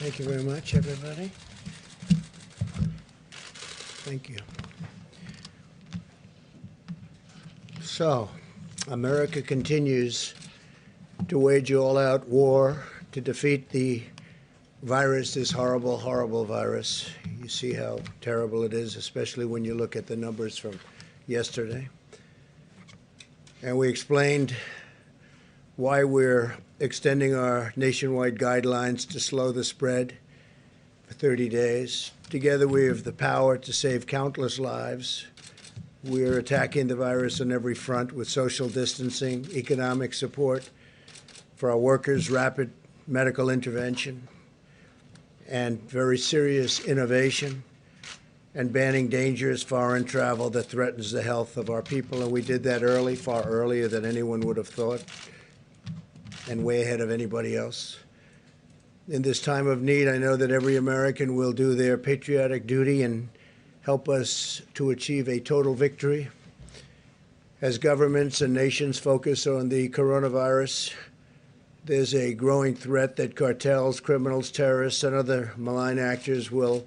Thank you very much, everybody. Thank you. So, America continues to wage all-out war to defeat the virus, this horrible, horrible virus. You see how terrible it is, especially when you look at the numbers from yesterday. And we explained why we're extending our nationwide guidelines to slow the spread for 30 days. Together, we have the power to save countless lives. We're attacking the virus on every front with social distancing, economic support for our workers, rapid medical intervention, and very serious innovation, and banning dangerous foreign travel that threatens the health of our people. And we did that early, far earlier than anyone would have thought, and way ahead of anybody else. In this time of need, I know that every American will do their patriotic duty and help us to achieve a total victory. As governments and nations focus on the coronavirus, there's a growing threat that cartels, criminals, terrorists, and other malign actors will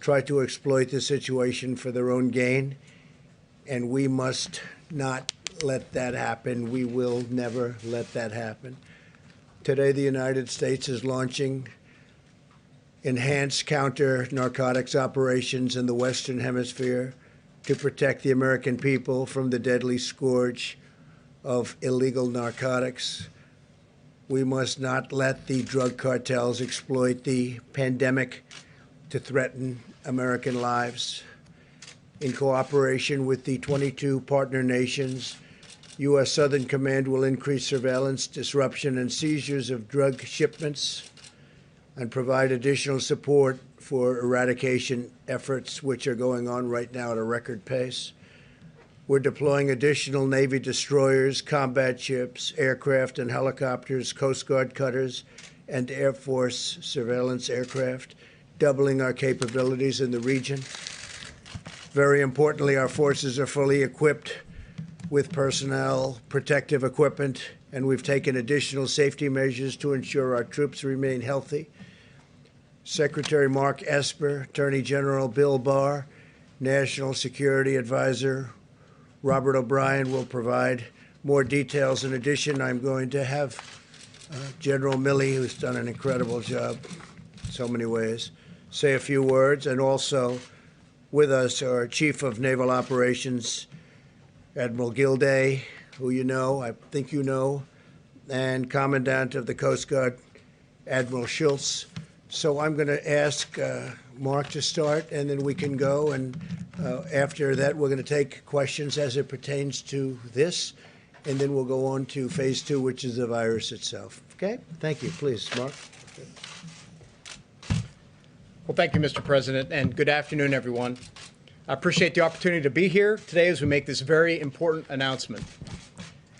try to exploit the situation for their own gain, and we must not let that happen. We will never let that happen. Today, the United States is launching enhanced counter-narcotics operations in the Western Hemisphere to protect the American people from the deadly scourge of illegal narcotics. We must not let the drug cartels exploit the pandemic to threaten American lives. In cooperation with the 22 partner nations, U.S. Southern Command will increase surveillance, disruption, and seizures of drug shipments and provide additional support for eradication efforts, which are going on right now at a record pace. We're deploying additional Navy destroyers, combat ships, aircraft and helicopters, Coast Guard cutters, and Air Force surveillance aircraft, doubling our capabilities in the region. Very importantly, our forces are fully equipped with personnel, protective equipment, and we've taken additional safety measures to ensure our troops remain healthy. Secretary Mark Esper, Attorney General Bill Barr, National Security Advisor Robert O'Brien will provide more details. In addition, I'm going to have General Milley, who's done an incredible job in so many ways, say a few words. And also with us, our Chief of Naval Operations, Admiral Gilday, who you know, I think you know, and Commandant of the Coast Guard, Admiral Schultz. So I'm going to ask Mark to start, and then we can go. And after that, we're going to take questions as it pertains to this, and then we'll go on to phase 2, which is the virus itself. Okay? Thank you. Please, Mark. Well, thank you, Mr. President, and good afternoon, everyone. I appreciate the opportunity to be here today as we make this very important announcement.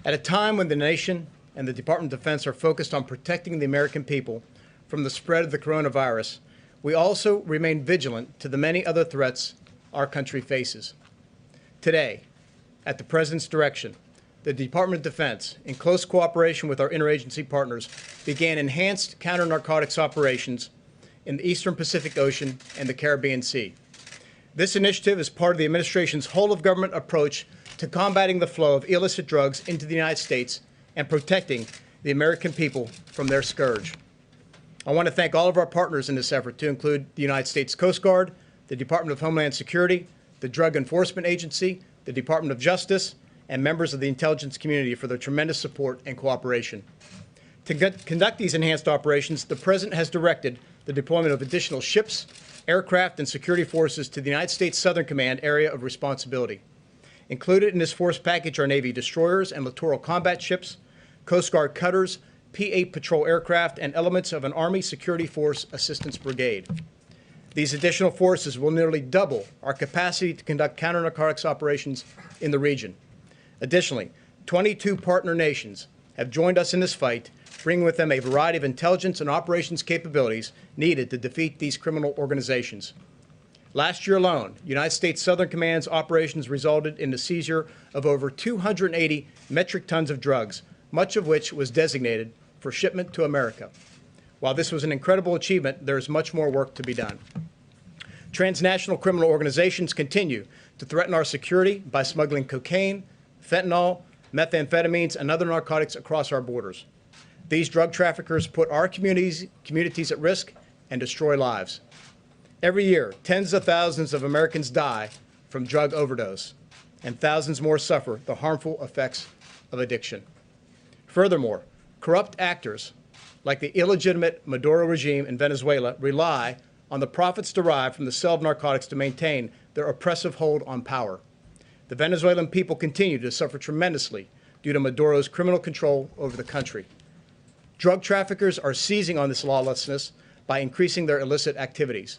At a time when the nation and the Department of Defense are focused on protecting the American people from the spread of the coronavirus, we also remain vigilant to the many other threats our country faces. Today, at the President's direction, the Department of Defense, in close cooperation with our interagency partners, began enhanced counter-narcotics operations in the Eastern Pacific Ocean and the Caribbean Sea. This initiative is part of the administration's whole-of-government approach to combating the flow of illicit drugs into the United States and protecting the American people from their scourge. I want to thank all of our partners in this effort, to include the United States Coast Guard, the Department of Homeland Security, the Drug Enforcement Agency, the Department of Justice, and members of the intelligence community for their tremendous support and cooperation. To conduct these enhanced operations, the President has directed the deployment of additional ships, aircraft, and security forces to the United States Southern Command area of responsibility. Included in this force package are Navy destroyers and littoral combat ships, Coast Guard cutters, P-8 patrol aircraft, and elements of an Army Security Force Assistance Brigade. These additional forces will nearly double our capacity to conduct counter-narcotics operations in the region. Additionally, 22 partner nations have joined us in this fight, bringing with them a variety of intelligence and operations capabilities needed to defeat these criminal organizations. Last year alone, United States Southern Command's operations resulted in the seizure of over 280 metric tons of drugs, much of which was designated for shipment to America. While this was an incredible achievement, there is much more work to be done. Transnational criminal organizations continue to threaten our security by smuggling cocaine, fentanyl, methamphetamines, and other narcotics across our borders. These drug traffickers put our communities at risk and destroy lives. Every year, tens of thousands of Americans die from drug overdose, and thousands more suffer the harmful effects of addiction. Furthermore, corrupt actors like the illegitimate Maduro regime in Venezuela rely on the profits derived from the sale of narcotics to maintain their oppressive hold on power. The Venezuelan people continue to suffer tremendously due to Maduro's criminal control over the country. Drug traffickers are seizing on this lawlessness by increasing their illicit activities.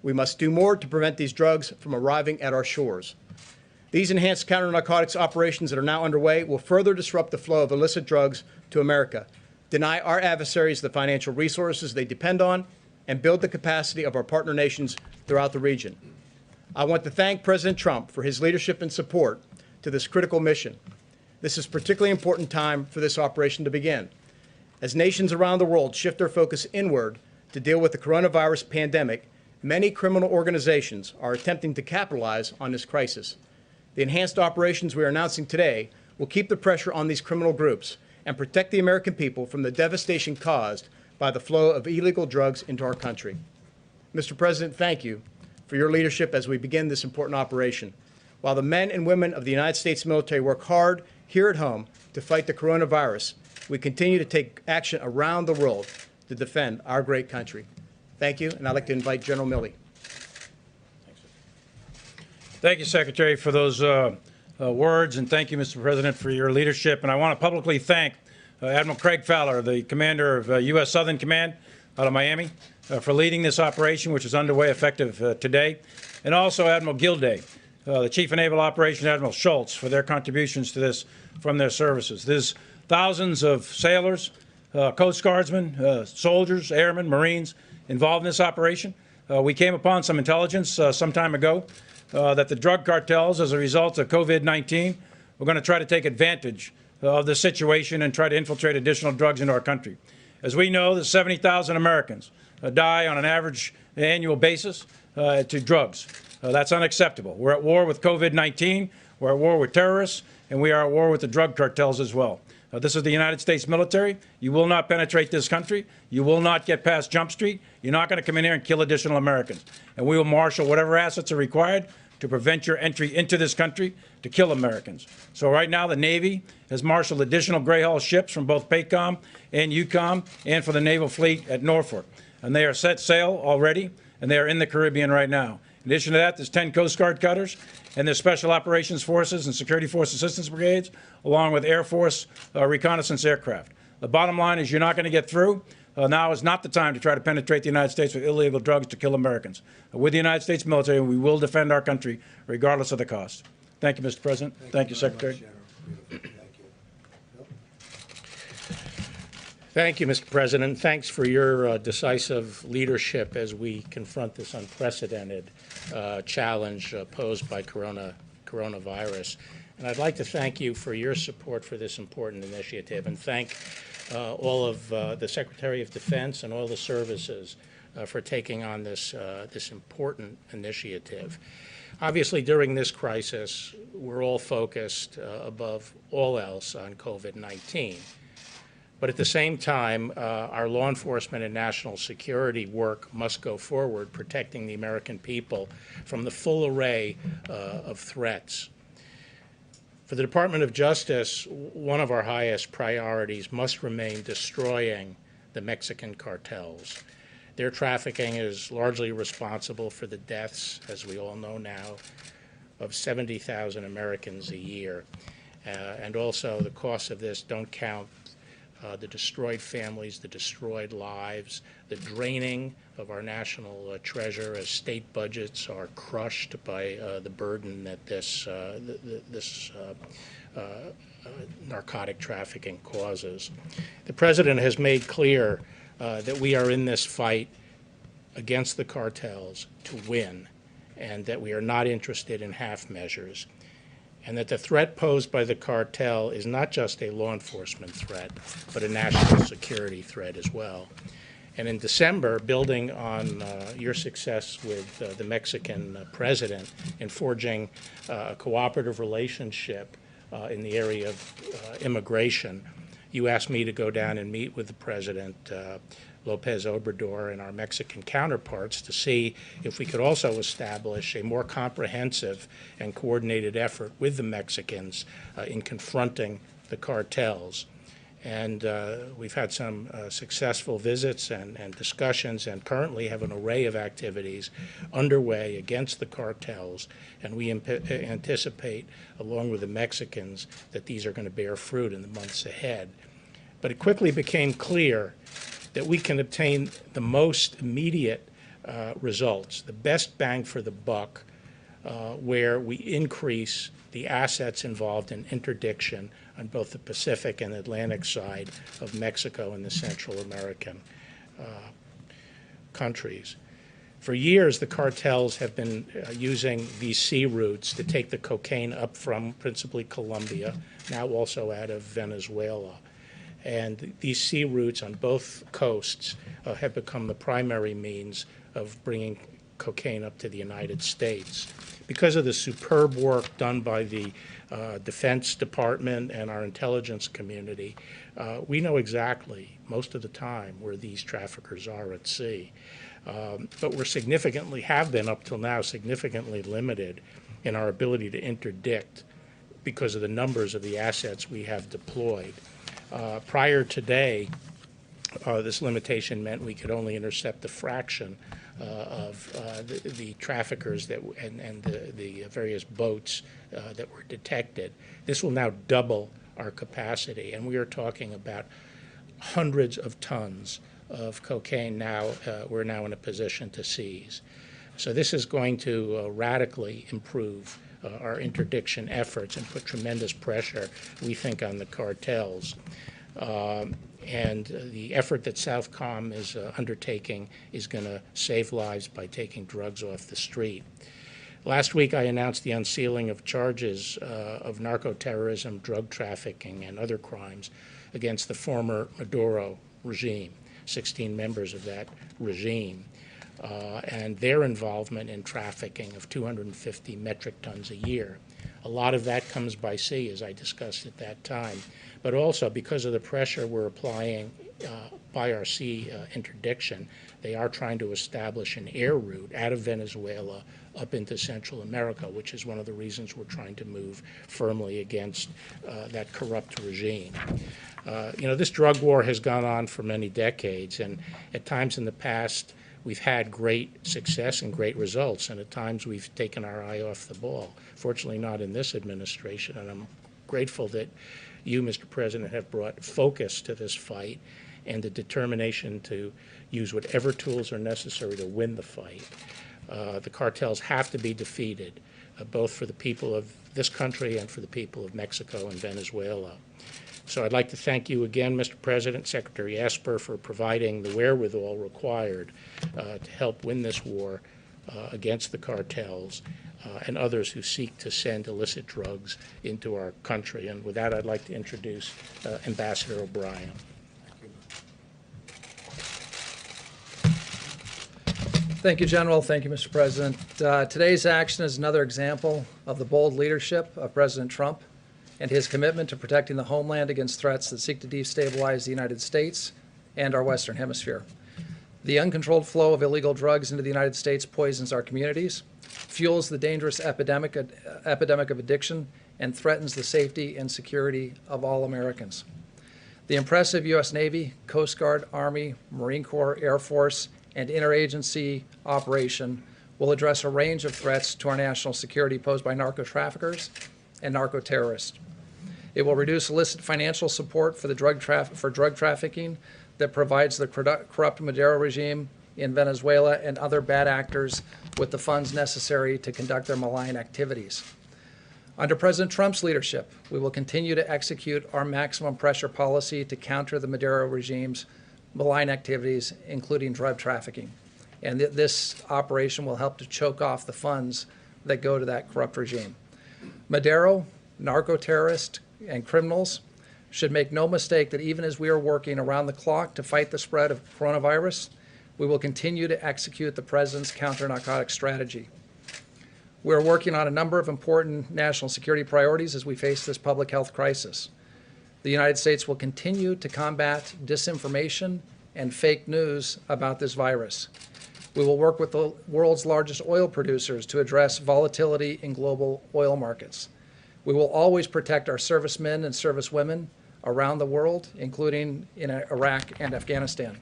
We must do more to prevent these drugs from arriving at our shores. These enhanced counter-narcotics operations that are now underway will further disrupt the flow of illicit drugs to America, deny our adversaries the financial resources they depend on, and build the capacity of our partner nations throughout the region. I want to thank President Trump for his leadership and support to this critical mission. This is a particularly important time for this operation to begin. As nations around the world shift their focus inward to deal with the coronavirus pandemic, many criminal organizations are attempting to capitalize on this crisis. The enhanced operations we are announcing today will keep the pressure on these criminal groups and protect the American people from the devastation caused by the flow of illegal drugs into our country. Mr. President, thank you for your leadership as we begin this important operation. While the men and women of the United States military work hard here at home to fight the coronavirus, we continue to take action around the world to defend our great country. Thank you, and I'd like to invite General Milley. Thank you, Secretary, for those words, and thank you, Mr. President, for your leadership. And I want to publicly thank Admiral Craig Fowler, the commander of U.S. Southern Command out of Miami, for leading this operation, which is underway effective today, and also Admiral Gilday, the Chief of Naval Operations, Admiral Schultz, for their contributions to this from their services. There's thousands of sailors, Coast Guardsmen, soldiers, airmen, Marines involved in this operation. We came upon some intelligence some time ago that the drug cartels, as a result of COVID-19, were going to try to take advantage of the situation and try to infiltrate additional drugs into our country. As we know, there's 70,000 Americans die on an average annual basis to drugs. That's unacceptable. We're at war with COVID-19, we're at war with terrorists, and we are at war with the drug cartels as well. This is the United States military. You will not penetrate this country. You will not get past Jump Street. You're not going to come in here and kill additional Americans. And we will marshal whatever assets are required to prevent your entry into this country to kill Americans. So right now the Navy has marshaled additional Gray Hull ships from both PACOM and EUCOM and for the Naval Fleet at Norfolk. And they are set sail already, and they are in the Caribbean right now. In addition to that, there's 10 Coast Guard cutters, and there's Special Operations Forces and Security Force Assistance Brigades, along with Air Force reconnaissance aircraft. The bottom line is you're not going to get through. Now is not the time to try to penetrate the United States with illegal drugs to kill Americans. With the United States military, we will defend our country regardless of the cost. Thank you, Mr. President. Thank you, Secretary. Thank you, Mr. President. Thanks for your decisive leadership as we confront this unprecedented challenge posed by coronavirus. And I'd like to thank you for your support for this important initiative, and thank all of the Secretary of Defense and all the services for taking on this important initiative. Obviously, during this crisis, we're all focused above all else on COVID-19. But at the same time, our law enforcement and national security work must go forward, protecting the American people from the full array of threats. For the Department of Justice, one of our highest priorities must remain destroying the Mexican cartels. Their trafficking is largely responsible for the deaths, as we all know now, of 70,000 Americans a year. And also the costs of this don't count the destroyed families, the destroyed lives, the draining of our national treasure as state budgets are crushed by the burden that this narcotic trafficking causes. The President has made clear that we are in this fight against the cartels to win, and that we are not interested in half measures, and that the threat posed by the cartel is not just a law enforcement threat, but a national security threat as well. And in December, building on your success with the Mexican president in forging a cooperative relationship in the area of immigration, you asked me to go down and meet with the president, Lopez Obrador, and our Mexican counterparts to see if we could also establish a more comprehensive and coordinated effort with the Mexicans in confronting the cartels. And we've had some successful visits and discussions, and currently have an array of activities underway against the cartels. And we anticipate, along with the Mexicans, that these are going to bear fruit in the months ahead. But it quickly became clear that we can obtain the most immediate results, the best bang for the buck, where we increase the assets involved in interdiction on both the Pacific and Atlantic side of Mexico and the Central American countries. For years, the cartels have been using these sea routes to take the cocaine up from principally Colombia, now also out of Venezuela. And these sea routes on both coasts have become the primary means of bringing cocaine up to the United States. Because of the superb work done by the Defense Department and our intelligence community, we know exactly, most of the time, where these traffickers are at sea. But we're have been up till now, significantly limited in our ability to interdict because of the numbers of the assets we have deployed. Prior today, this limitation meant we could only intercept a fraction of the traffickers and the various boats that were detected. This will now double our capacity, and we are talking about hundreds of tons of cocaine now we're now in a position to seize. So this is going to radically improve our interdiction efforts and put tremendous pressure, we think, on the cartels. And the effort that Southcom is undertaking is going to save lives by taking drugs off the street. Last week, I announced the unsealing of charges of narco-terrorism, drug trafficking, and other crimes against the former Maduro regime, 16 members of that regime, and their involvement in trafficking of 250 metric tons a year. A lot of that comes by sea, as I discussed at that time, but also because of the pressure we're applying by our sea interdiction, they are trying to establish an air route out of Venezuela up into Central America, which is one of the reasons we're trying to move firmly against that corrupt regime. This drug war has gone on for many decades, and at times in the past, we've had great success and great results, and at times we've taken our eye off the ball. Fortunately, not in this administration, and I'm grateful that you, Mr. President, have brought focus to this fight and the determination to use whatever tools are necessary to win the fight. The cartels have to be defeated, both for the people of this country and for the people of Mexico and Venezuela. So I'd like to thank you again, Mr. President, Secretary Esper, for providing the wherewithal required to help win this war against the cartels and others who seek to send illicit drugs into our country. And with that, I'd like to introduce Ambassador O'Brien. Thank you, General. Thank you, Mr. President. Today's action is another example of the bold leadership of President Trump and his commitment to protecting the homeland against threats that seek to destabilize the United States and our Western Hemisphere. The uncontrolled flow of illegal drugs into the United States poisons our communities, fuels the dangerous epidemic of addiction, and threatens the safety and security of all Americans. The impressive U.S. Navy, Coast Guard, Army, Marine Corps, Air Force, and interagency operation will address a range of threats to our national security posed by narco-traffickers and narco-terrorists. It will reduce illicit financial support for drug trafficking that provides the corrupt Maduro regime in Venezuela and other bad actors with the funds necessary to conduct their malign activities. Under President Trump's leadership, we will continue to execute our maximum pressure policy to counter the Maduro regime's malign activities, including drug trafficking. And this operation will help to choke off the funds that go to that corrupt regime. Maduro, narco-terrorists, and criminals should make no mistake that even as we are working around the clock to fight the spread of coronavirus, we will continue to execute the President's counter-narcotics strategy. We are working on a number of important national security priorities as we face this public health crisis. The United States will continue to combat disinformation and fake news about this virus. We will work with the world's largest oil producers to address volatility in global oil markets. We will always protect our servicemen and servicewomen around the world, including in Iraq and Afghanistan.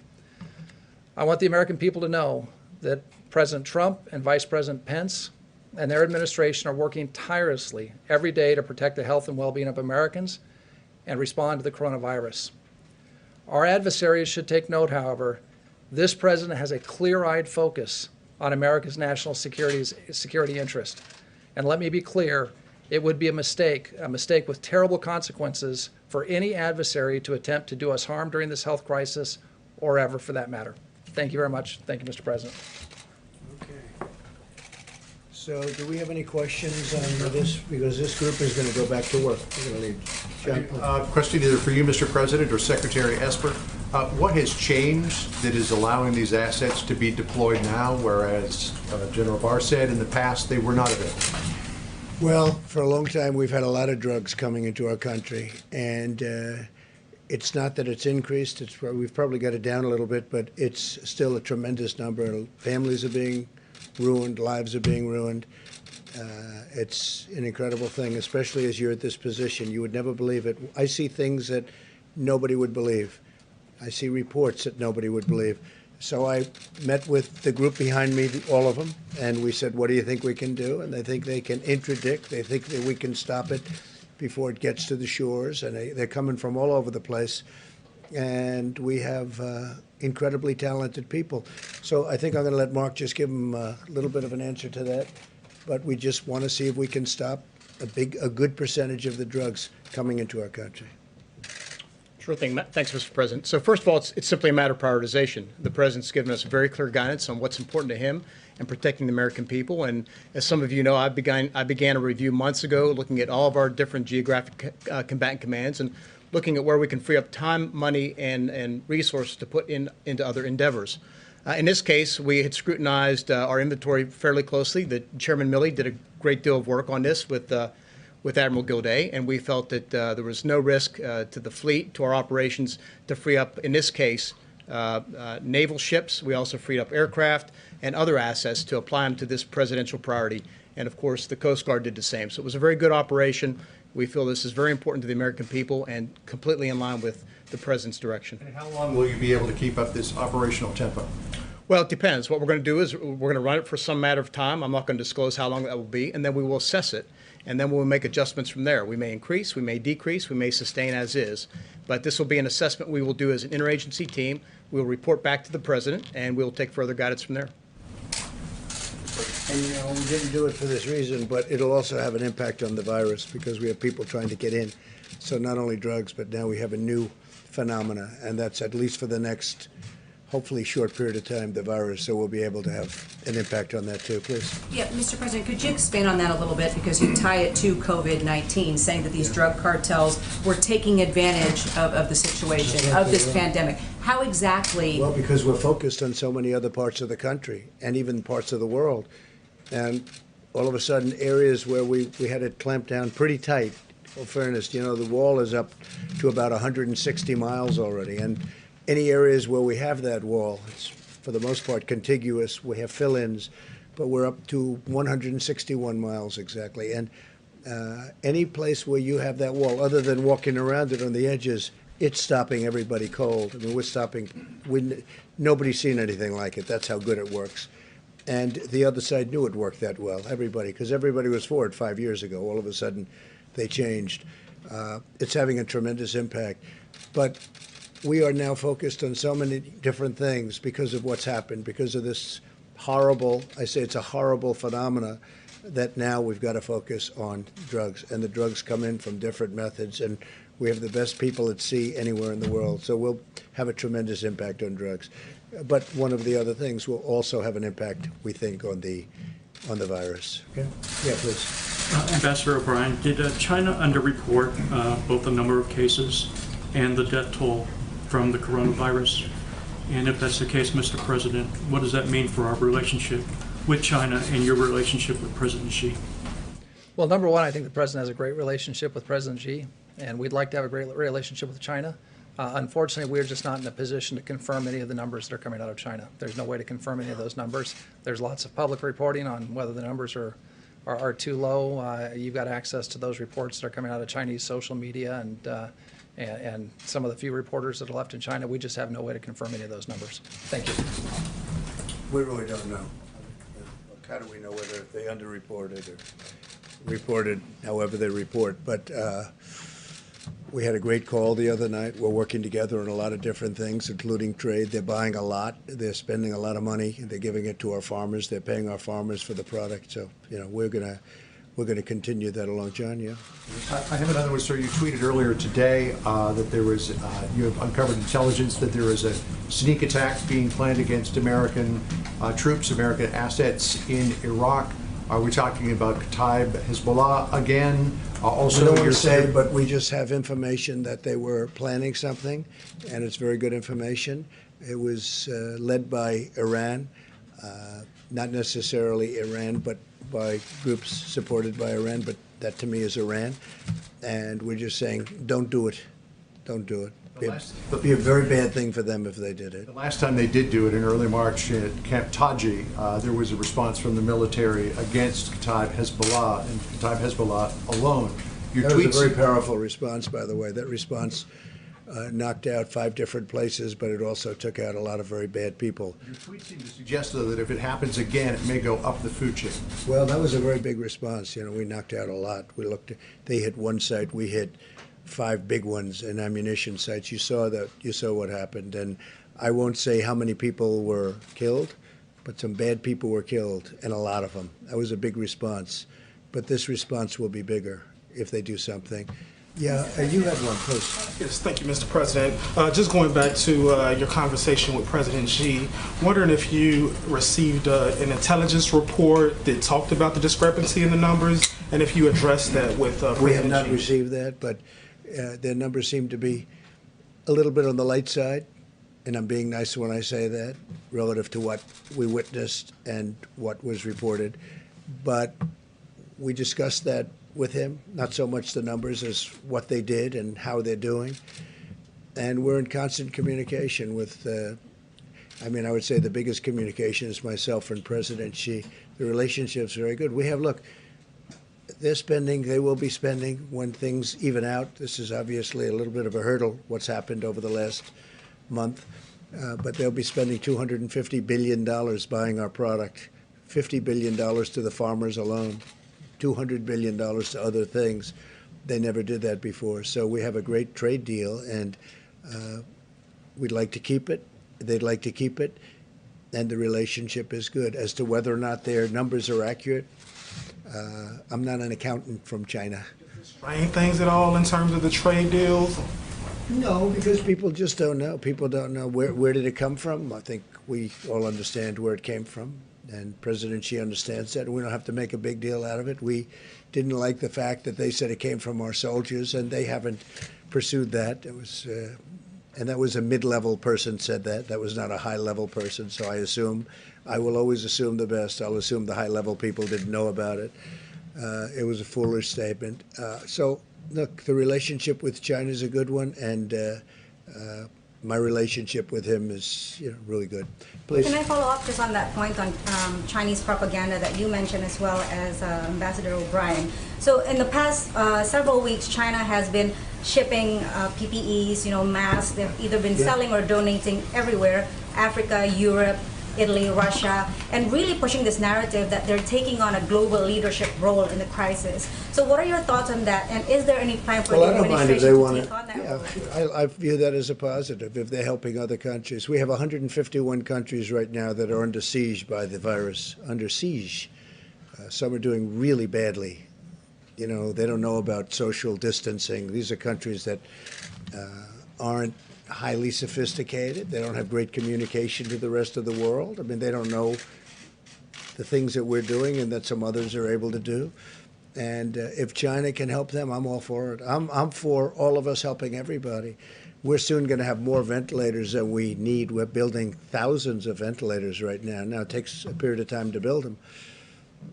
I want the American people to know that President Trump and Vice President Pence and their administration are working tirelessly every day to protect the health and well-being of Americans and respond to the coronavirus. Our adversaries should take note, however, this president has a clear-eyed focus on America's national security interest. And let me be clear, it would be a mistake with terrible consequences for any adversary to attempt to do us harm during this health crisis or ever for that matter. Thank you very much. Thank you, Mr. President. Okay. So do we have any questions on this? Because this group is going to go back to work. We're going to leave. John. Question either for you, Mr. President, or Secretary Esper. What has changed that is allowing these assets to be deployed now, whereas General Barr said in the past they were not available? Well, for a long time, we've had a lot of drugs coming into our country, and it's not that it's increased. We've probably got it down a little bit, but it's still a tremendous number. Families are being ruined, lives are being ruined. It's an incredible thing, especially as you're at this position. You would never believe it. I see things that nobody would believe. I see reports that nobody would believe. So I met with the group behind me, all of them, and we said, what do you think we can do? And they think they can interdict. They think that we can stop it before it gets to the shores. And they're coming from all over the place. And we have incredibly talented people. So I think I'm going to let Mark just give them a little bit of an answer to that. But we just want to see if we can stop a good percentage of the drugs coming into our country. Sure thing. Thanks, Mr. President. So first of all, it's simply a matter of prioritization. The President's given us very clear guidance on what's important to him and protecting the American people. And as some of you know, I began a review months ago looking at all of our different geographic combatant commands and looking at where we can free up time, money, and resources to put into other endeavors. In this case, we had scrutinized our inventory fairly closely. The Chairman Milley did a great deal of work on this with Admiral Gilday, and we felt that there was no risk to the fleet, to our operations, to free up, in this case, naval ships. We also freed up aircraft and other assets to apply them to this presidential priority. And, of course, the Coast Guard did the same. So it was a very good operation. We feel this is very important to the American people and completely in line with the President's direction. And how long will you be able to keep up this operational tempo? Well, it depends. What we're going to do is we're going to run it for some matter of time. I'm not going to disclose how long that will be, and then we will assess it. And then we'll make adjustments from there. We may increase, we may decrease, we may sustain as is. But this will be an assessment we will do as an interagency team. We'll report back to the President, and we'll take further guidance from there. And, you know, we didn't do it for this reason, but it'll also have an impact on the virus because we have people trying to get in. So not only drugs, but now we have a new phenomena, and that's at least for the next, hopefully, short period of time, the virus. So we'll be able to have an impact on that too, please. Yeah, Mr. President, could you expand on that a little bit because you tie it to COVID-19, saying that these drug cartels were taking advantage of the situation, of this pandemic. How exactly? Well, because we're focused on so many other parts of the country and even parts of the world. And all of a sudden, areas where we had it clamped down pretty tight. In fairness, you know, the wall is up to about 160 miles already. And any areas where we have that wall, it's for the most part contiguous. We have fill-ins, but we're up to 161 miles exactly. And any place where you have that wall, other than walking around it on the edges, it's stopping everybody cold. I mean, we're stopping. Nobody's seen anything like it. That's how good it works. And the other side knew it worked that well, everybody, because everybody was for it 5 years ago. All of a sudden, they changed. It's having a tremendous impact. But we are now focused on so many different things because of what's happened, because of this horrible, I say it's a horrible phenomena, that now we've got to focus on drugs. And the drugs come in from different methods, and we have the best people at sea anywhere in the world. So we'll have a tremendous impact on drugs. But one of the other things will also have an impact, we think, on the on the virus. Okay? Yeah, please. Ambassador O'Brien, did China underreport both the number of cases and the death toll from the coronavirus? And if that's the case, Mr. President, what does that mean for our relationship with China and your relationship with President Xi? Well, number one, I think the president has a great relationship with President Xi, and we'd like to have a great relationship with China. Unfortunately, we're just not in a position to confirm any of the numbers that are coming out of China. There's no way to confirm any of those numbers. There's lots of public reporting on whether the numbers are too low. You've got access to those reports that are coming out of Chinese social media and some of the few reporters that are left in China. We just have no way to confirm any of those numbers. Thank you. We really don't know. How do we know whether they underreported or reported however they report? But we had a great call the other night. We're working together on a lot of different things, including trade. They're buying a lot. They're spending a lot of money. They're giving it to our farmers. They're paying our farmers for the product. So, you know, we're gonna continue that along. John, yeah? I have another one, sir. You tweeted earlier today that there was, you have uncovered intelligence that there is a sneak attack being planned against American troops, American assets in Iraq. Are we talking about Kataib Hezbollah again? Also, I don't want you're to say, saying, but we just have information that they were planning something, and it's very good information. It was led by Iran, not necessarily Iran, but by groups supported by Iran, but that to me is Iran. And we're just saying, don't do it. Don't do it. It'd be a very bad thing for them if they did it. the last time they did do it in early March at Camp Taji, there was a response from the military against Kataib Hezbollah and Kataib Hezbollah alone. Your That was a tweets, very powerful response, by the way. That response knocked out 5 different places, but it also took out a lot of very bad people. your tweets seem to suggest, though, that if it happens again, it may go up the food chain. Well, that was a very big response. You know, we knocked out a lot. They hit one site, we hit 5 big ones in ammunition sites. You saw that. You saw what happened. And I won't say how many people were killed, but some bad people were killed, and a lot of them. That was a big response. But this response will be bigger if they do something. Yeah, you had one, please. Yes, thank you, Mr. President. Just going back to your conversation with President Xi, wondering if you received an intelligence report that talked about the discrepancy in the numbers, and if you addressed that with President Xi. We have not received that, but their numbers seem to be a little bit on the light side, and I'm being nice when I say that, relative to what we witnessed and what was reported. But we discussed that with him, not so much the numbers as what they did and how they're doing. And we're in constant communication with, I would say the biggest communication is myself and President Xi. The relationship's very good. We have, look, they're spending, they will be spending when things even out. This is obviously a little bit of a hurdle, what's happened over the last month. But they'll be spending $250 billion buying our product, $50 billion to the farmers alone, $200 billion to other things. They never did that before. So we have a great trade deal, and we'd like to keep it. They'd like to keep it, and the relationship is good. As to whether or not their numbers are accurate, I'm not an accountant from China. Strain things at all in terms of the trade deals? No, because people just don't know. People don't know where did it come from. I think we all understand where it came from, and President Xi understands that, and we don't have to make a big deal out of it. We didn't like the fact that they said it came from our soldiers, and they haven't pursued that. It was, and that was a mid-level person said that. That was not a high-level person, so I will always assume the best. I'll assume the high-level people didn't know about it. It was a foolish statement. So, look, the relationship with China is a good one, and my relationship with him is, really good. Please. Can I follow up just on that point on Chinese propaganda that you mentioned as well as Ambassador O'Brien? So in the past several weeks, China has been shipping PPEs, masks. They've either been selling or donating everywhere, Africa, Europe, Italy, Russia, and really pushing this narrative that they're taking on a global leadership role in the crisis. So what are your thoughts on that? And is there any plan for the administration to take on that role? I view that as a positive if they're helping other countries. We have 151 countries right now that are under siege by the virus, under siege. Some are doing really badly. They don't know about social distancing. These are countries that aren't highly sophisticated. They don't have great communication to the rest of the world. They don't know the things that we're doing and that some others are able to do. And if China can help them, I'm all for it. I'm for all of us helping everybody. We're soon going to have more ventilators than we need. We're building thousands of ventilators right now. Now, it takes a period of time to build them.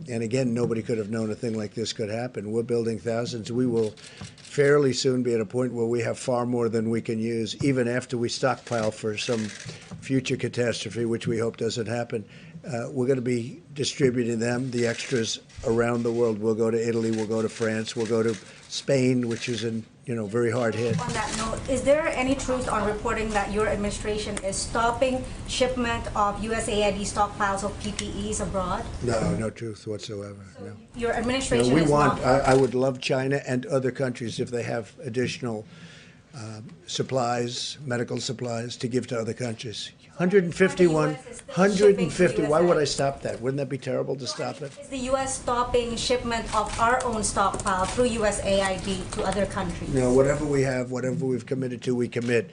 And again, nobody could have known a thing like this could happen. We're building thousands. We will fairly soon be at a point where we have far more than we can use, even after we stockpile for some future catastrophe, which we hope doesn't happen. We're going to be distributing them, the extras, around the world. We'll go to Italy, we'll go to France, we'll go to Spain, which is very hard hit. On that note, is there any truth on reporting that your administration is stopping shipment of USAID stockpiles of PPEs abroad? No, no truth whatsoever. No. Your administration We is want. not. I would love China and other countries if they have additional supplies, medical supplies, to give to other countries. 151, 150. Why would I stop that? Wouldn't that be terrible to stop it? Is the U.S. stopping shipment of our own stockpile through USAID to other countries? No, whatever we have, whatever we've committed to, we commit.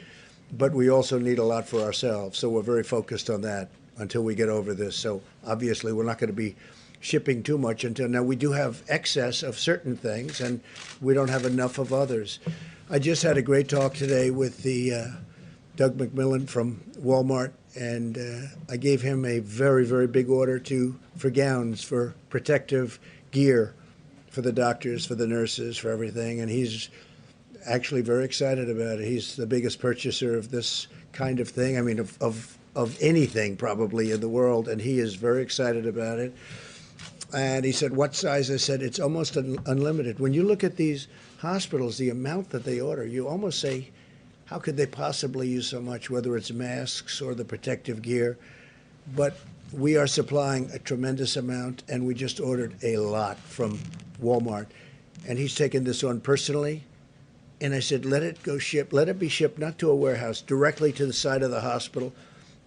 But we also need a lot for ourselves, so we're very focused on that until we get over this. So obviously, we're not going to be shipping too much until now. We do have excess of certain things, and we don't have enough of others. I just had a great talk today with the Doug McMillan from Walmart, and I gave him a very, very big order for gowns, for protective gear, for the doctors, for the nurses, for everything, and he's actually very excited about it. He's the biggest purchaser of this kind of thing, I mean, of anything probably in the world, and he is very excited about it. And he said, what size? I said, it's almost unlimited. When you look at these hospitals, the amount that they order, you almost say, how could they possibly use so much, whether it's masks or the protective gear? But we are supplying a tremendous amount, and we just ordered a lot from Walmart. And he's taken this on personally. And I said, let it go ship. Let it be shipped not to a warehouse, directly to the side of the hospital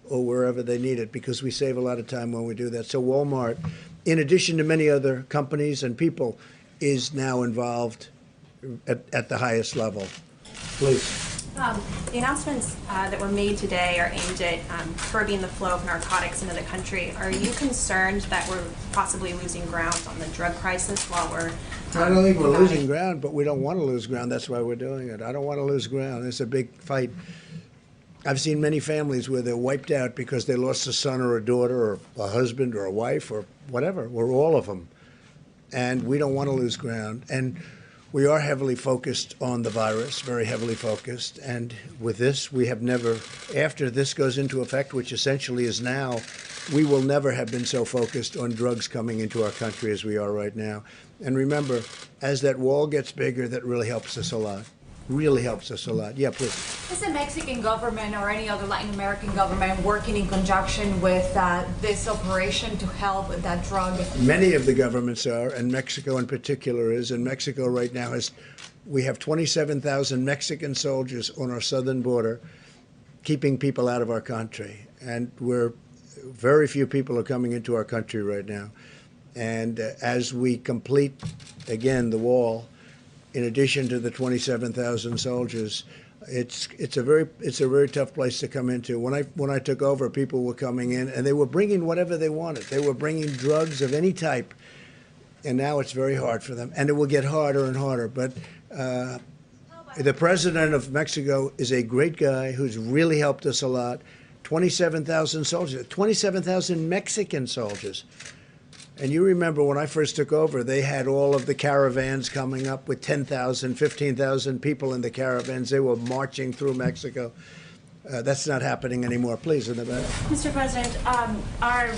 or wherever they need it, because we save a lot of time when we do that. So Walmart, in addition to many other companies and people, is now involved at the highest level. Please. The announcements that were made today are aimed at curbing the flow of narcotics into the country. Are you concerned that we're possibly losing ground on the drug crisis while we're... I don't think we're losing ground, but we don't want to lose ground. That's why we're doing it. I don't want to lose ground. It's a big fight. I've seen many families where they're wiped out because they lost a son or a daughter or a husband or a wife or whatever. We're all of them. And we don't want to lose ground. And we are heavily focused on the virus, very heavily focused. And with this, we have never, after this goes into effect, which essentially is now, we will never have been so focused on drugs coming into our country as we are right now. And remember, as that wall gets bigger, that really helps us a lot. Really helps us a lot. Yeah, please. Is the Mexican government or any other Latin American government working in conjunction with this operation to help with that drug? Many of the governments are, and Mexico in particular is. And Mexico right now we have 27,000 Mexican soldiers on our southern border, keeping people out of our country. And very few people are coming into our country right now. And as we complete, again, the wall, in addition to the 27,000 soldiers, it's a very tough place to come into. When I took over, people were coming in and they were bringing whatever they wanted. They were bringing drugs of any type, and now it's very hard for them, and it will get harder and harder. But the president of Mexico is a great guy who's really helped us a lot. 27,000 soldiers, 27,000 Mexican soldiers. And you remember when I first took over, they had all of the caravans coming up with 10,000, 15,000 people in the caravans. They were marching through Mexico. That's not happening anymore. Please, in the back. Mr. President, are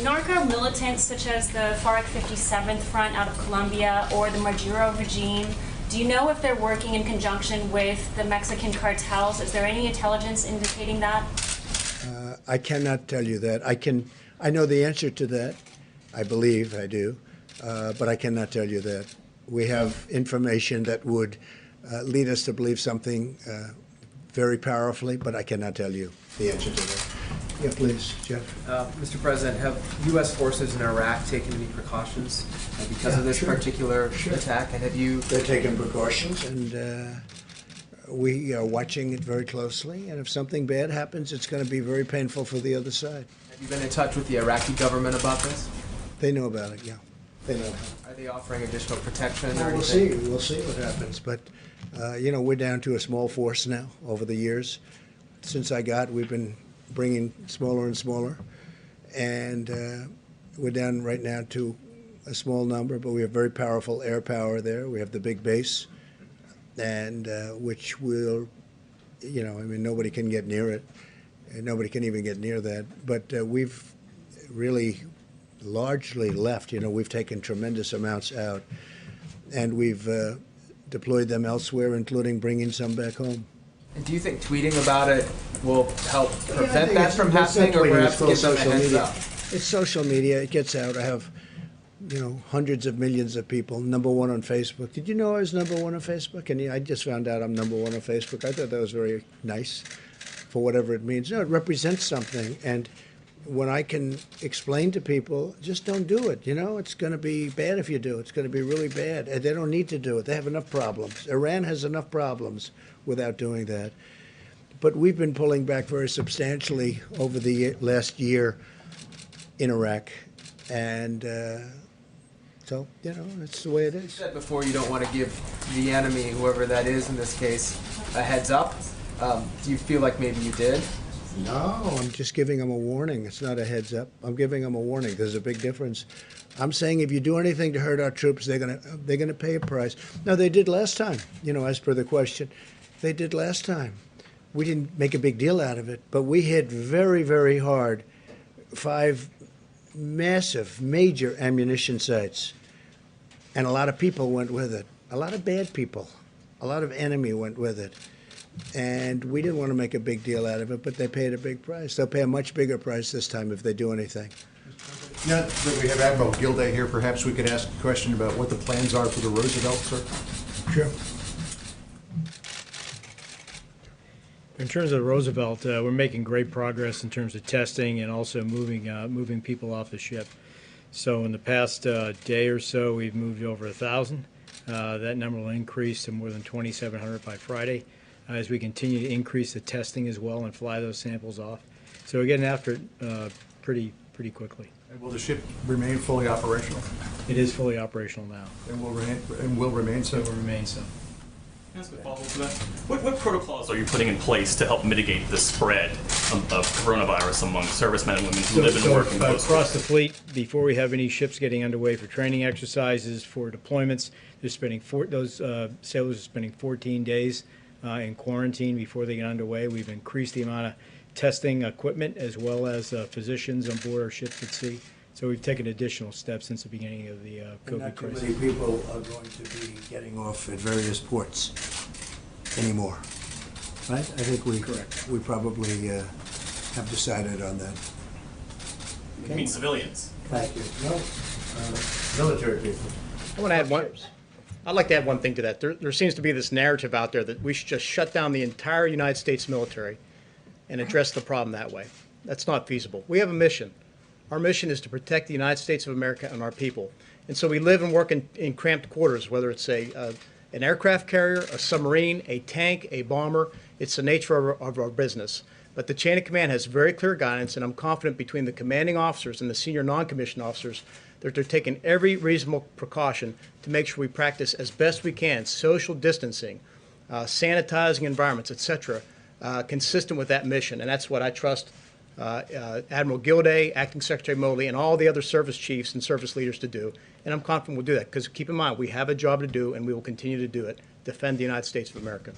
narco militants such as the FARC 57th Front out of Colombia or the Maduro regime, do you know if they're working in conjunction with the Mexican cartels? Is there any intelligence indicating that? I cannot tell you that. I know the answer to that. I believe I do, but I cannot tell you that. We have information that would lead us to believe something very powerfully, but I cannot tell you the answer to that. Yeah, please, Jeff. Mr. President, have U.S. forces in Iraq taken any precautions because of this particular attack? And have you... They're taking precautions, and we are watching it very closely. And if something bad happens, it's going to be very painful for the other side. Have you been in touch with the Iraqi government about this? They know about it, yeah. They know. Are they offering additional protection or We'll anything? see. We'll see what happens. But, we're down to a small force now over the years. Since I got, we've been bringing smaller and smaller. And we're down right now to a small number, but we have very powerful air power there. We have the big base, and which will, nobody can get near it. And nobody can even get near that. But we've really largely left. We've taken tremendous amounts out, and we've deployed them elsewhere, including bringing some back home. And do you think tweeting about it will help I prevent think that from it's not happening, or tweeting, perhaps it's called give them a social heads media. up? It's social media. It gets out. I have, hundreds of millions of people. #1 on Facebook. Did you know I was #1 on Facebook? And I just found out I'm #1 on Facebook. I thought that was very nice, for whatever it means. No, it represents something. And when I can explain to people, just don't do it. It's going to be bad if you do. It's going to be really bad. And they don't need to do it. They have enough problems. Iran has enough problems without doing that. But we've been pulling back very substantially over the last year in Iraq. And so, that's the way it You is. said before you don't want to give the enemy, whoever that is in this case, a heads up. Do you feel like maybe you did? No, I'm just giving them a warning. It's not a heads up. I'm giving them a warning. There's a big difference. I'm saying if you do anything to hurt our troops, they're gonna pay a price. Now, they did last time, as per the question. They did last time. We didn't make a big deal out of it, but we hit very, very hard 5 massive, major ammunition sites. And a lot of people went with it. A lot of bad people. A lot of enemy went with it. And we didn't want to make a big deal out of it, but they paid a big price. They'll pay a much bigger price this time if they do anything. Now that we have Admiral Gilday here, perhaps we could ask a question about what the plans are for the Roosevelt, sir? Sure. In terms of Roosevelt, we're making great progress in terms of testing and also moving people off the ship. So in the past day or so, we've moved over 1,000. That number will increase to more than 2,700 by Friday as we continue to increase the testing as well and fly those samples off. So we're getting after it pretty quickly. And will the ship remain fully operational? It is fully operational now. And will remain so? It will remain so. Can I ask a follow-up to that? What protocols are you putting in place to help mitigate the spread of coronavirus among servicemen and women who live and work in those across the fleet, before we have any ships getting underway for training exercises, for deployments, they're spending those sailors are spending 14 days in quarantine before they get underway. We've increased the amount of testing equipment as well as physicians on board our ships at sea. So we've taken additional steps since the beginning of the COVID Not too crisis. many people are going to be getting off at various ports anymore, right? I think we probably have decided on that. You mean civilians? Thank you. No, military people. I want to add one. I'd like to add one thing to that. There seems to be this narrative out there that we should just shut down the entire United States military and address the problem that way. That's not feasible. We have a mission. Our mission is to protect the United States of America and our people. And so we live and work in cramped quarters, whether it's an aircraft carrier, a submarine, a tank, a bomber. It's the nature of our business. But the chain of command has very clear guidance, and I'm confident between the commanding officers and the senior non-commissioned officers that they're taking every reasonable precaution to make sure we practice as best we can social distancing, sanitizing environments, etc., consistent with that mission. And that's what I trust Admiral Gilday, Acting Secretary Motley, and all the other service chiefs and service leaders to do. And I'm confident we'll do that, because keep in mind, we have a job to do, and we will continue to do it, defend the United States of America.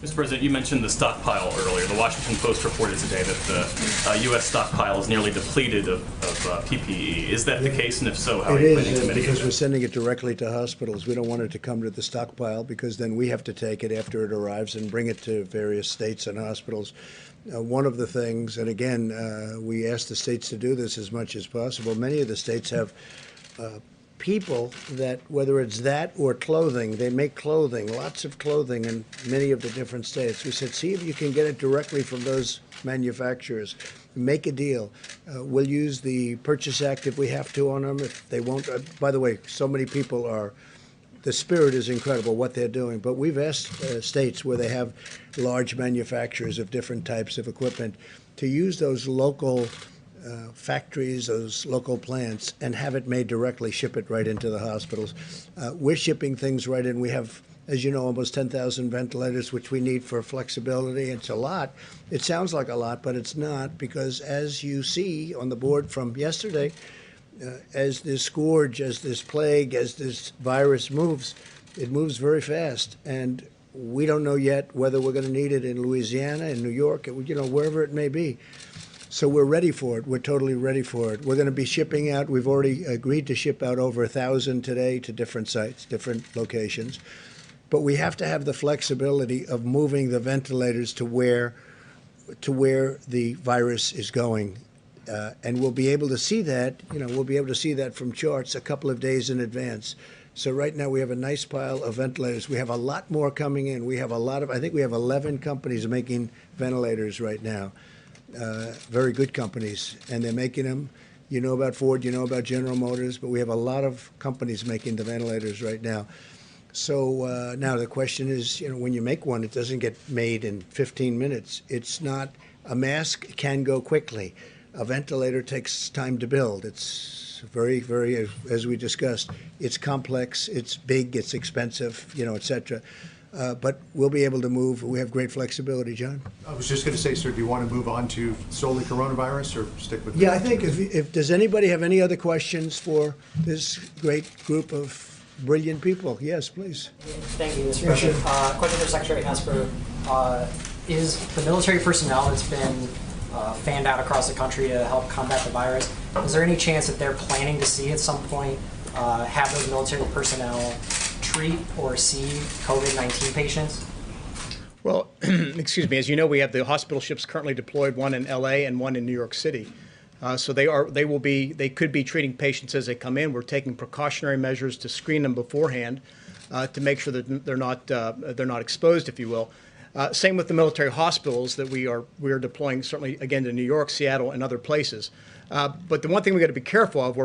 Mr. President, you mentioned the stockpile earlier. The Washington Post reported today that the U.S. stockpile is nearly depleted of PPE. Is that the case? And if so, how are you planning to mitigate because that? we're sending it directly to hospitals. We don't want it to come to the stockpile, because then we have to take it after it arrives and bring it to various states and hospitals. One of the things, and again, we ask the states to do this as much as possible. Many of the states have people that, whether it's that or clothing, they make clothing, lots of clothing in many of the different states. We said, see if you can get it directly from those manufacturers. Make a deal. We'll use the Purchase Act if we have to on them. If they won't, by the way, so many people are, the spirit is incredible what they're doing. But we've asked states where they have large manufacturers of different types of equipment to use those local factories, those local plants, and have it made directly, ship it right into the hospitals. We're shipping things right in. We have, as you know, almost 10,000 ventilators, which we need for flexibility. It's a lot. It sounds like a lot, but it's not, because as you see on the board from yesterday, as this scourge, as this plague, as this virus moves, it moves very fast. And we don't know yet whether we're going to need it in Louisiana, in New York, wherever it may be. So we're ready for it. We're totally ready for it. We're going to be shipping out. We've already agreed to ship out over 1,000 today to different sites, different locations. But we have to have the flexibility of moving the ventilators to where the virus is going. And we'll be able to see that, we'll be able to see that from charts a couple of days in advance. So right now we have a nice pile of ventilators. We have a lot more coming in. We have I think we have 11 companies making ventilators right now. Very good companies, and they're making them. You know about Ford, you know about General Motors, but we have a lot of companies making the ventilators right now. So now the question is, when you make one, it doesn't get made in 15 minutes. It's not, a mask can go quickly. A ventilator takes time to build. It's very, very, as we discussed, it's complex, it's big, it's expensive, et cetera. But we'll be able to move. We have great flexibility, John. I was just going to say, sir, do you want to move on to solely coronavirus or stick with? Yeah, I think if does anybody have any other questions for this great group of brilliant people? Yes, please. Thank you, Mr. President. Question for Secretary Esper. Is the military personnel that's been fanned out across the country to help combat the virus, is there any chance that they're planning to see at some point have those military personnel treat or see COVID-19 patients? Well, excuse me. As you know, we have the hospital ships currently deployed, one in LA and one in New York City. So they could be treating patients as they come in. We're taking precautionary measures to screen them beforehand to make sure that they're not exposed, if you will. Same with the military hospitals that we are deploying, certainly again to New York, Seattle, and other places. But the one thing we got to be careful of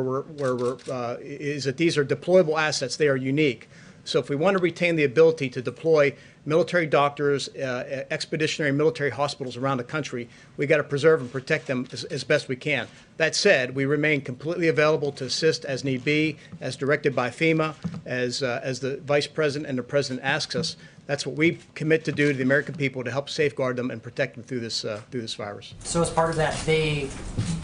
is that these are deployable assets. They are unique. So if we want to retain the ability to deploy military doctors, expeditionary military hospitals around the country, we got to preserve and protect them as best we can. That said, we remain completely available to assist as need be, as directed by FEMA, as the Vice President and the President asks us. That's what we commit to do to the American people to help safeguard them and protect them through this virus. So as part of that,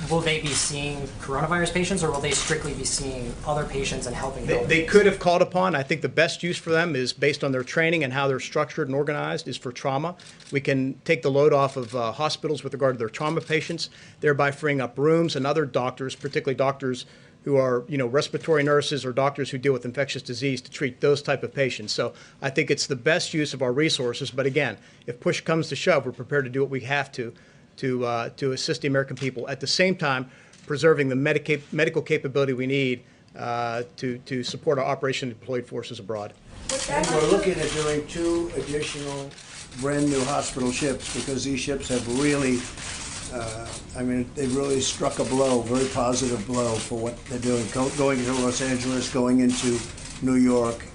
will they be seeing coronavirus patients, or will they strictly be seeing other patients and helping them? They could have called upon. I think the best use for them is based on their training and how they're structured and organized is for trauma. We can take the load off of hospitals with regard to their trauma patients, thereby freeing up rooms, and other doctors, particularly doctors who are, respiratory nurses or doctors who deal with infectious disease, to treat those type of patients. So I think it's the best use of our resources. But again, if push comes to shove, we're prepared to do what we have to assist the American people. At the same time, preserving the medical capability we need to support our operation deployed forces abroad. We're looking at doing 2 additional brand new hospital ships, because these ships have really, they've really struck a blow, very positive blow for what they're doing, going into Los Angeles, going into New York.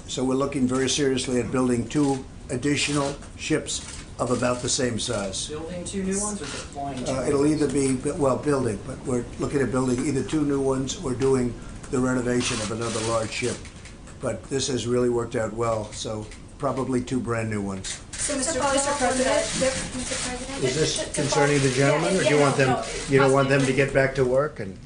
So we're looking very seriously at building 2 additional ships of about the same size. Building 2 new ones or deploying 2? It'll either be, building, but we're looking at building either 2 new ones or doing the renovation of another large ship. But this has really worked out well, so probably 2 brand new ones. So, Mr. President, Is this concerning the gentleman, or do you want them? You don't want them to get back to work and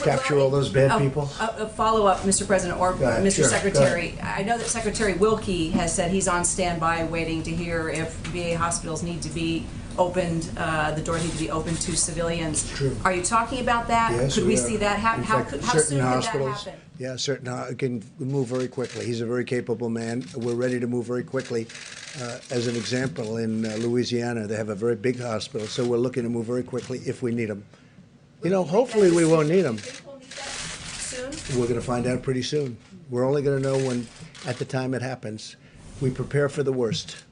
capture all those bad people? A follow-up, Mr. President, or Mr. Sure, Secretary. I know that Secretary Wilkie has said he's on standby waiting to hear if VA hospitals need to be opened, the doors need to be opened to civilians. True. Are you talking about that? Yes, could we see that happen? How soon could that hospitals, happen? Yeah, can move very quickly. He's a very capable man. We're ready to move very quickly. As an example, in Louisiana, they have a very big hospital, so we're looking to move very quickly if we need them. Hopefully we won't need them. Soon? We're going to find out pretty soon. We're only going to know when, at the time it happens. We prepare for the worst.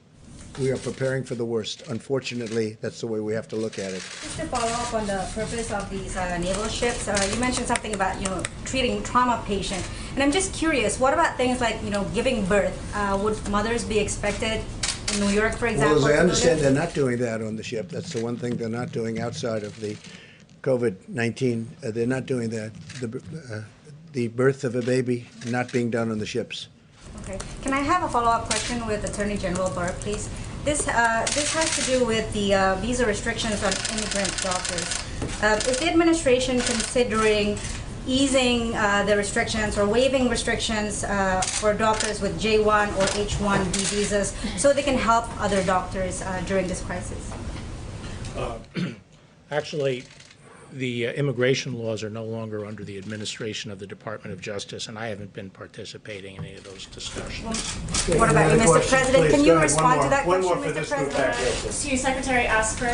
We are preparing for the worst. Unfortunately, that's the way we have to look at it. Just to follow up on the purpose of these naval ships, you mentioned something about treating trauma patients, and I'm just curious, what about things like giving birth? Would mothers be expected in New York, for Well, example? as I understand, they're not doing that on the ship. That's the one thing they're not doing outside of the COVID-19. They're not doing that. The birth of a baby not being done on the ships. Okay. Can I have a follow-up question with Attorney General Barr, please? This has to do with the visa restrictions on immigrant doctors. Is the administration considering easing the restrictions or waiving restrictions for doctors with J1 or H1B visas so they can help other doctors during this crisis? Actually, the immigration laws are no longer under the administration of the Department of Justice, and I haven't been participating in any of those discussions. What about you, Mr. President? Can you respond to that question, Mr. President? To Secretary Esper,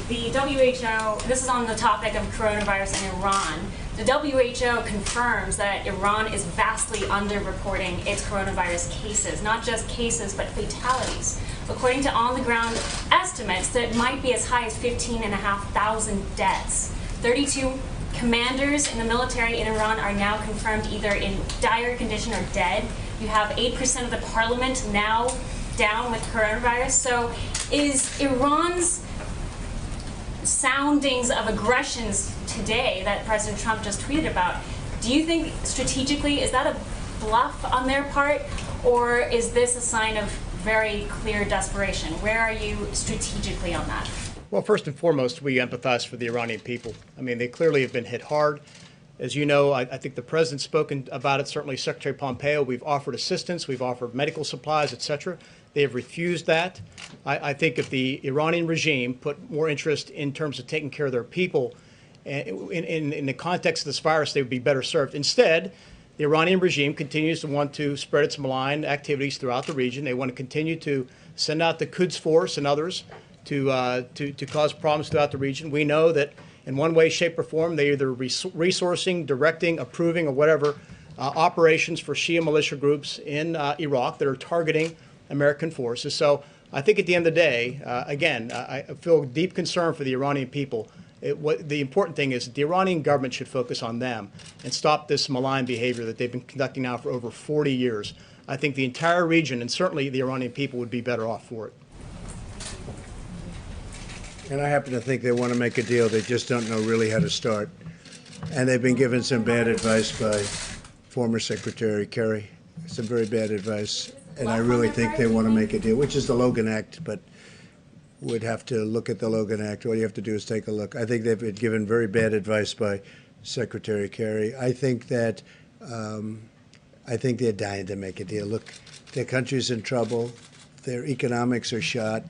the WHO, this is on the topic of coronavirus in Iran. The WHO confirms that Iran is vastly underreporting its coronavirus cases, not just cases, but fatalities. According to on-the-ground estimates, that might be as high as 15,500 deaths. 32 commanders in the military in Iran are now confirmed either in dire condition or dead. You have 8% of the parliament now down with coronavirus. So is Iran's soundings of aggressions today that President Trump just tweeted about, do you think strategically, is that a bluff on their part, or is this a sign of very clear desperation? Where are you strategically on that? Well, first and foremost, we empathize for the Iranian people. I mean, they clearly have been hit hard. As you know, I think the president's spoken about it, certainly Secretary Pompeo. We've offered assistance, we've offered medical supplies, et cetera. They have refused that. I think if the Iranian regime put more interest in terms of taking care of their people, in the context of this virus, they would be better served. Instead, the Iranian regime continues to want to spread its malign activities throughout the region. They want to continue to send out the Quds Force and others to cause problems throughout the region. We know that in one way, shape, or form, they're either resourcing, directing, approving, or whatever operations for Shia militia groups in Iraq that are targeting American forces. So I think at the end of the day, again, I feel deep concern for the Iranian people. The important thing is that the Iranian government should focus on them and stop this malign behavior that they've been conducting now for over 40 years. I think the entire region, and certainly the Iranian people, would be better off for it. And I happen to think they want to make a deal. They just don't know really how to start. And they've been given some bad advice by former Secretary Kerry, some very bad advice. And I really think they want to make a deal, which is the Logan Act, but would have to look at the Logan Act. All you have to do is take a look. I think they've been given very bad advice by Secretary Kerry. I think that they're dying to make a deal. Look, their country's in trouble. Their economics are shot.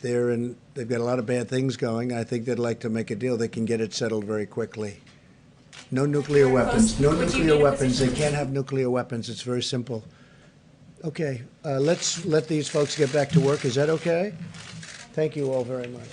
They've got a lot of bad things going. I think they'd like to make a deal. They can get it settled very quickly. No nuclear weapons. No nuclear weapons. They can't have nuclear weapons. It's very simple. Okay, let's let these folks get back to work. Is that okay? Thank you all very much.